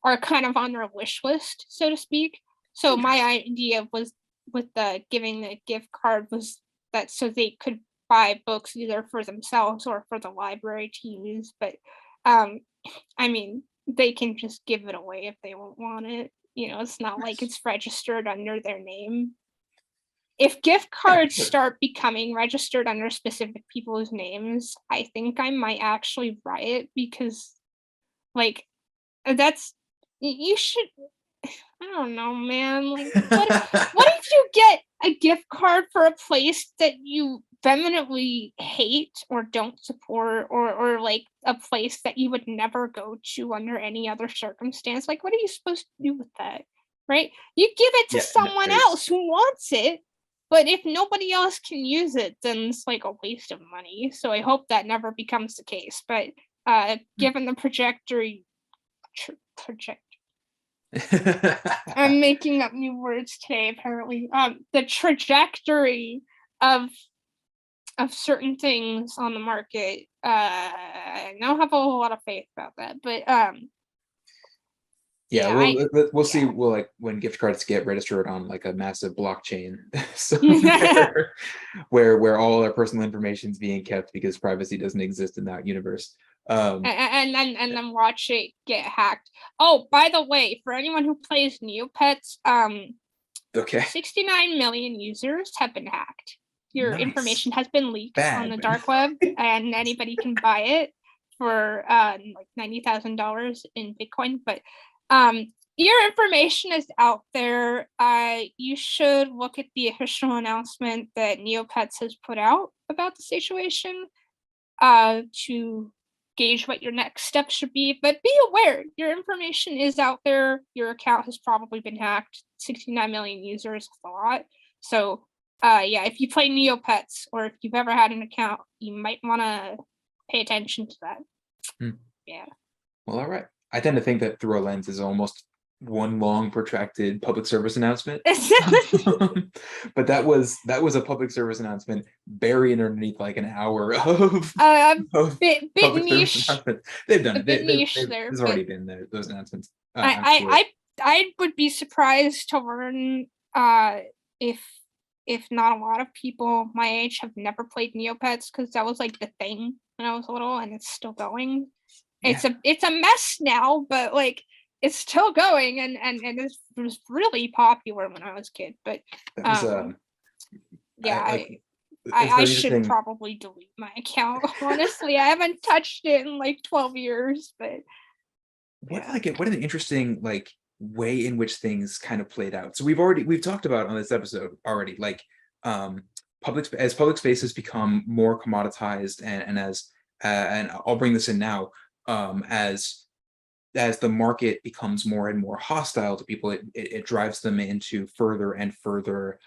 are kind of on their wish list, so to speak. So my idea was with the giving the gift card was that so they could buy books either for themselves or for the library to use. But I mean, they can just give it away if they won't want it. It's not like it's registered under their name. If gift cards start becoming registered under specific people's names, I think I might actually riot because, like, that's you should. I don't know, man. Like, what if you get a gift card for a place that you vehemently hate or don't support, or like a place that you would never go to under any other circumstance? Like, what are you supposed to do with that? Right? You give it to someone else who wants it, but if nobody else can use it, then it's like a waste of money. So I hope that never becomes the case. But given the trajectory. I'm making up new words today, apparently. The trajectory of certain things on the market, I don't have a whole lot of faith about that. But we'll see. We'll like when gift cards get registered on like a massive blockchain where all our personal information is being kept because privacy doesn't exist in that universe. And then watch it get hacked. Oh, by the way, for anyone who plays Neopets, okay, 69 million users have been hacked. Your information has been leaked on the dark web, and anybody can buy it for like $90,000 in Bitcoin. But your information is out there. You should look at the official announcement that Neopets has put out about the situation to gauge what your next step should be. But be aware, your information is out there. Your account has probably been hacked. 69 million users is a lot. So if you play Neopets or if you've ever had an account, you might want to pay attention to that. Yeah. Well, all right. I tend to think that Through a Lens is almost one long protracted public service announcement. But that was a public service announcement buried underneath like an hour A of bit public service niche, announcements. They've done a it. bit niche there, There's but already been those announcements. I I'm I sure. I I would be surprised to learn if not a lot of people my age have never played Neopets because that was like the thing when I was little and it's still going. Yeah, It's a mess now, but like it's still going and it was really popular when I was a kid. But that was um yeah, I like it's I very should interesting. probably delete my account. Honestly, I haven't touched it in like 12 years, but yeah. What an interesting like way in which things kind of played out. So we've talked about on this episode already, like um as public spaces become more commoditized and as and I'll bring this in now, as the market becomes more and more hostile to people, it drives them into further and further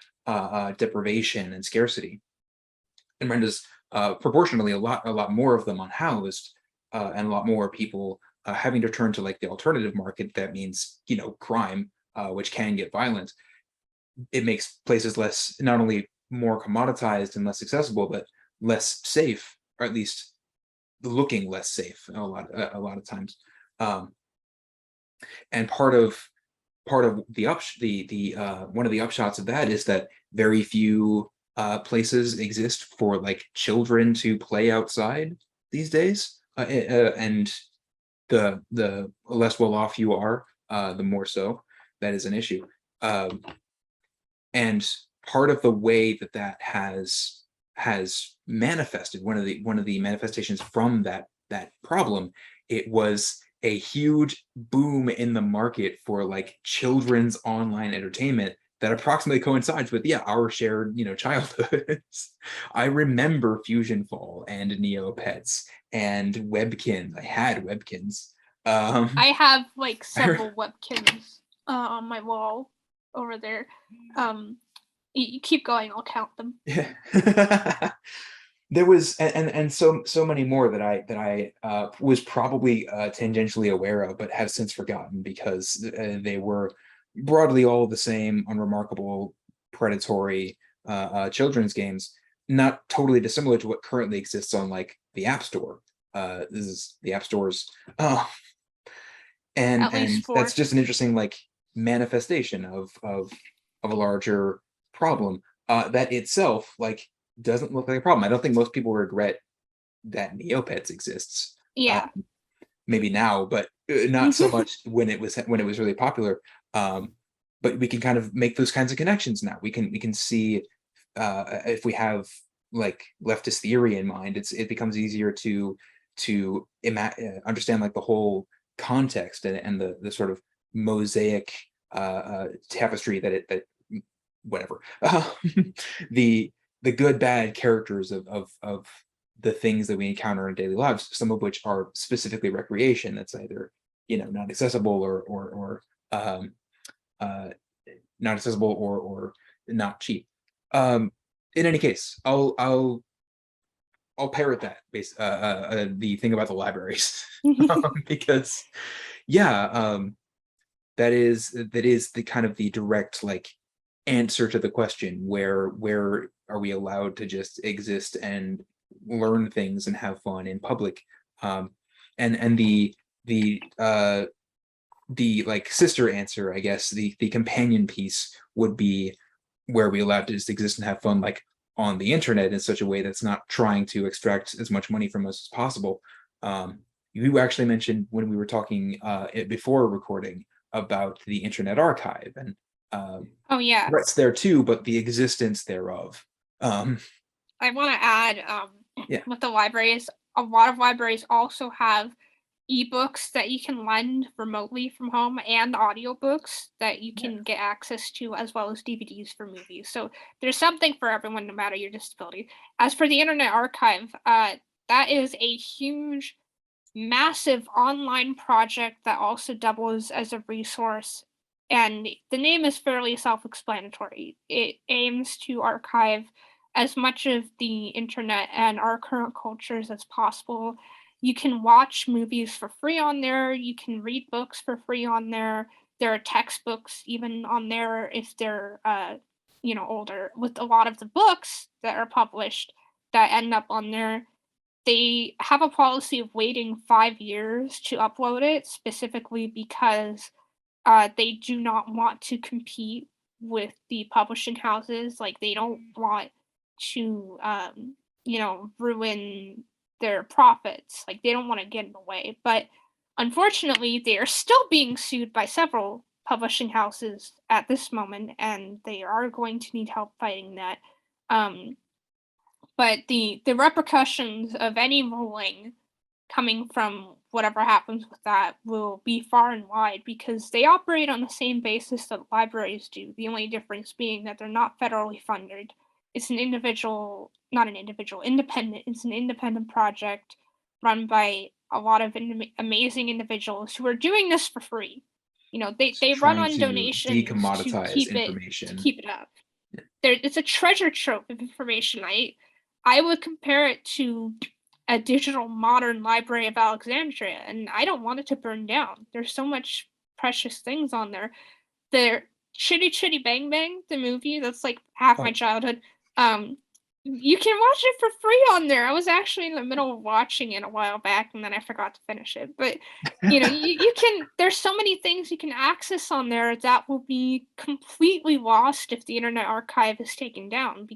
deprivation and scarcity, and renders proportionally a lot more of them unhoused, and a lot more people having to turn to like the alternative market. That means crime, which can get violent. It makes places less, not only more commoditized and less accessible, but less safe, or at least looking less safe a lot of times. Um, and part of the one of the upshots of that is that very few places exist for like children to play outside these days, and the less well off you are, the more so that is an issue. Um, and part of the way that has manifested, one of the manifestations from that problem, it was a huge boom in the market for like children's online entertainment that approximately coincides with our shared childhoods. I remember Fusion Fall and Neopets and Webkins. I had Webkins. I have like I several webkins on my wall over there. Um, you keep going, I'll count them. Yeah. There was and so many more that I was probably tangentially aware of, but have since forgotten because they were broadly all the same unremarkable predatory children's games, not totally dissimilar to what currently exists on like the App Store. This is the App Store's, uh, and At least and that's four. just an interesting like manifestation of a larger problem that itself like doesn't look like a problem. I don't think most people regret that Neopets exists. Uh, Yeah. Maybe now, but not so much when it was really popular. Um, but we can kind of make those kinds of connections now. We can see, if we have like leftist theory in mind, it becomes easier to understand like the whole context and the sort of mosaic tapestry that whatever the the good bad characters of the things that we encounter in daily lives, some of which are specifically recreation that's either not accessible or uh, not accessible or not cheap. Um, in any case, I'll parrot that the thing about the libraries because yeah, that is the kind of the direct like answer to the question, where are we allowed to just exist and learn things and have fun in public. And the like sister answer, I guess, the companion piece would be, where we allowed to just exist and have fun like on the internet in such a way that's not trying to extract as much money from us as possible. You actually mentioned when we were talking before recording about the Internet Archive, and Oh yeah. threats there too, but the existence thereof. Um, I want to add yeah, with the libraries, a lot of libraries also have ebooks that you can lend remotely from home and audiobooks that you yeah, can get access to as well as DVDs for movies. So there's something for everyone no matter your disability. As for the Internet Archive, that is a huge massive online project that also doubles as a resource. And the name is fairly self explanatory. It aims to archive as much of the internet and our current cultures as possible. You can watch movies for free on there, you can read books for free on there. there are textbooks even on there if they're older. With a lot of the books that are published that end up on there, they have a policy of waiting 5 years to upload it, specifically because they do not want to compete with the publishing houses. Like, they don't want to, ruin their profits. Like, they don't want to get in the way. But unfortunately, they are still being sued by several publishing houses at this moment, and they are going to need help fighting that. Um, but the repercussions of any ruling coming from whatever happens with that will be far and wide because they operate on the same basis that libraries do. The only difference being that they're not federally funded. It's an individual, not an individual, independent. It's an independent project run by a lot of amazing individuals who are doing this for free. They run Trying on to donations to decommoditize to information. keep it up. It's a treasure trove of information. I would compare it to a digital modern Library of Alexandria, and I don't want it to burn down. There's so much precious things on there. The Chitty Chitty Bang Bang, the movie, that's like half my Oh, childhood. You can watch it for free on there. I was actually in the middle of watching it a while back, and then I forgot to finish it. But you can. There's so many things you can access on there that will be completely lost if the Internet Archive is taken down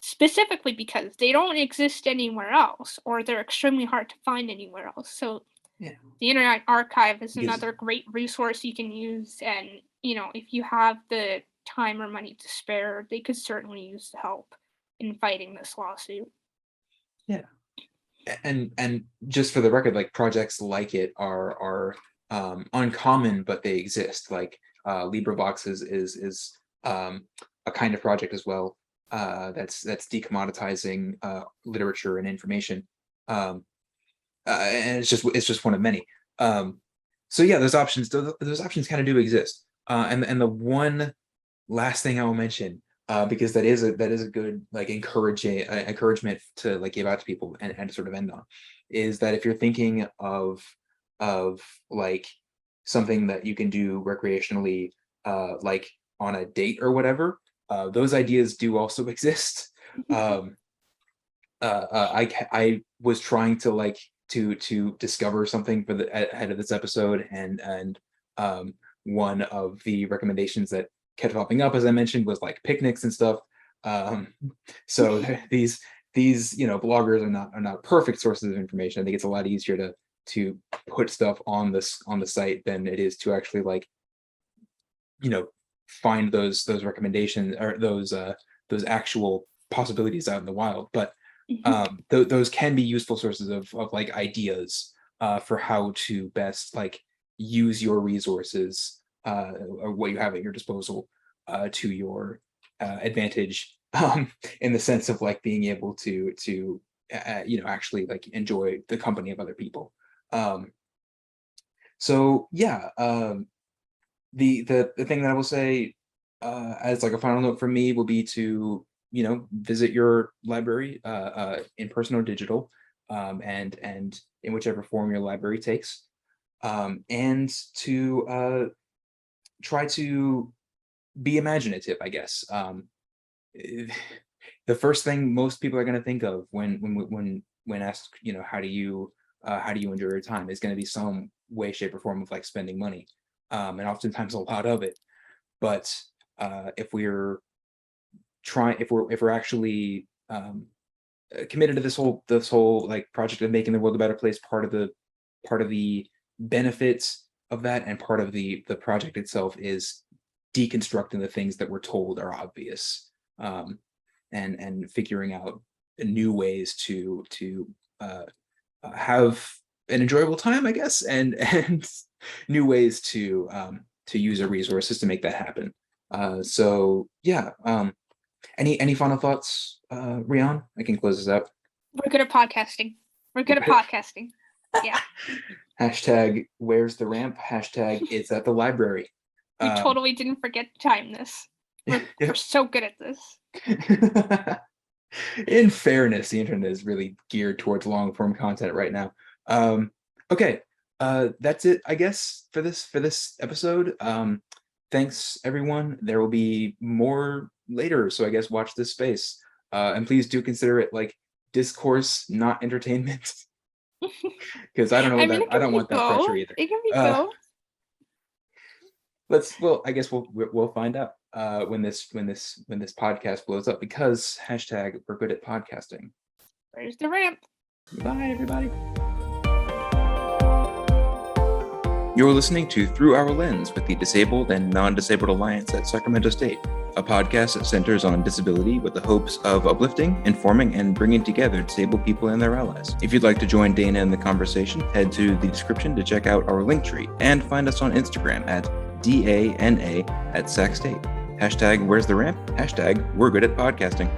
specifically because they don't exist anywhere else, or they're extremely hard to find anywhere else. So yeah. the Internet Archive is Because another great resource you can use, and if you have the time or money to spare, they could certainly use the help in fighting this lawsuit. yeah, and just for the record, like projects like it are uncommon, but they exist. Like LibriVox is a kind of project as well, that's decommoditizing literature and information, and it's just one of many. So yeah, those options kind of do exist, and the one last thing I will mention, because that is a good like encouragement to like give out to people, and sort of end on, is that if you're thinking of like something that you can do recreationally, like on a date or whatever, those ideas do also exist. Um, I was trying to like to discover something for the ahead of this episode, and one of the recommendations that kept popping up, as I mentioned, was like picnics and stuff. Um, so these bloggers are not perfect sources of information. I think it's a lot easier to put stuff on the site than it is to actually like find those recommendations or those actual possibilities out in the wild. But those can be useful sources of like ideas for how to best like use your resources, or what you have at your disposal, to your advantage, in the sense of like being able to actually like enjoy the company of other people. So yeah, the thing that I will say, as like a final note for me, will be to visit your library, in person or digital, and in whichever form your library takes, and to try to be imaginative, I guess. The first thing most people are going to think of when asked, how do you enjoy your time, is going to be some way, shape, or form of like spending money, and oftentimes a lot of it. But if we're actually committed to this whole like project of making the world a better place, part of the benefits of that, and part of the project itself, is deconstructing the things that we're told are obvious, and figuring out new ways to have an enjoyable time, I guess, and new ways to use our resources to make that happen. So yeah, any final thoughts, Rian? I can close this out. We're good at podcasting. We're good at podcasting. Yeah. Hashtag where's the ramp? Hashtag it's at the library. We totally didn't forget to time this. We're so good at this. In fairness, the internet is really geared towards long form content right now. Okay, That's it, I guess, for this episode. Thanks everyone. There will be more later, so I guess watch this space. And please do consider it like discourse, not entertainment. Because I don't know I mean, that it I can don't be want that both. pressure either. It can be Uh, both. well, I guess we'll find out when this podcast blows up, because hashtag we're good at podcasting. Where's the ramp? Bye everybody. You're listening to Through Our Lens with the Disabled and Non-Disabled Alliance at Sacramento State, a podcast that centers on disability with the hopes of uplifting, informing, and bringing together disabled people and their allies. If you'd like to join Dana in the conversation, head to the description to check out our link tree and find us on Instagram at DANA at Sac State. Hashtag Where's the Ramp? Hashtag We're Good at Podcasting.